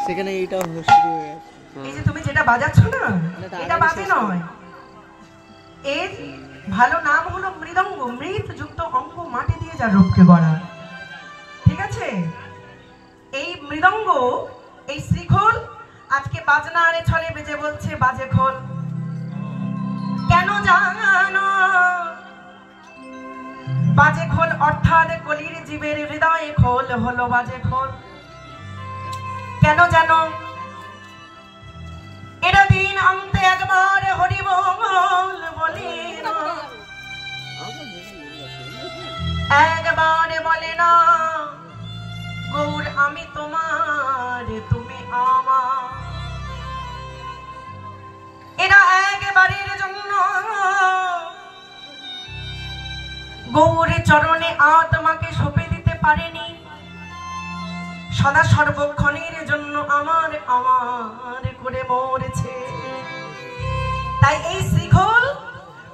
সেখানে এইটাও শুরু হয়ে গেছে। এই যে তুমি যেটা বাজাচ্ছ না, এটা বাজে নয়, এর ভালো নাম হলো মৃদঙ্গ। মৃৎ যুক্ত অঙ্গ মাটি দিয়ে যার রূপকে গড়া, ঠিক আছে? এই মৃদঙ্গ, এই শ্রীখোল আজকে বাজনার ছলে বেজে বলছে বাজে খোল। কেন জানো? বাজে খোল অর্থাৎ কলির জীবের হৃদয়ে খোল হলো বাজে খোল। কেন জানো? এরা দিন অন্তে একবার হরি বল বলি না, একবার বলে না গৌর আমি তোমার তুমি আমার। এরা একবারের জন্য গৌরের চরণে আত্মাকে সঁপে দিতে পারেনি, সদা সর্বক্ষণের জন্য আমার আমার করে মরেছে। তাই এই শ্রীখোল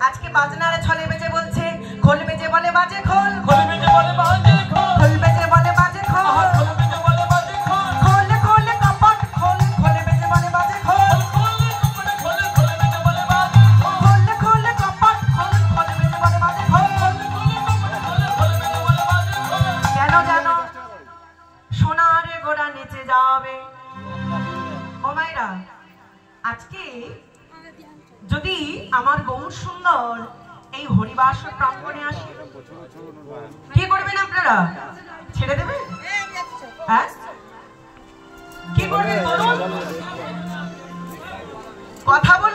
আজকে বাজনার ছলে বেজে বলছে খোল বেজে বলে বাজে খোল, খোল বেজে বলে বাজে খোল, খোল বেজে বলে বাজে খোল, খোল বেজে বলে বাজে খোল, খোল খোল কপট খোল, খোল বেজে বলে বাজে খোল, খোল খোল খোল বেজে বলে বাজে খোল, খোল খোল কপট খোল, খোল বেজে বলে বাজে খোল, খোল খোল বেজে বলে বাজে খোল। কেন জানো? সোনার গোড়া নিচে যাবে। ও মায়েরা, আজকে যদি আমার গৌর সুন্দর এই হরিবাসর প্রাঙ্গণে আসে, কি করবেন আপনারা? ছেড়ে দেবেন? হ্যাঁ, কি করবেন বলুন? কথা বলুন।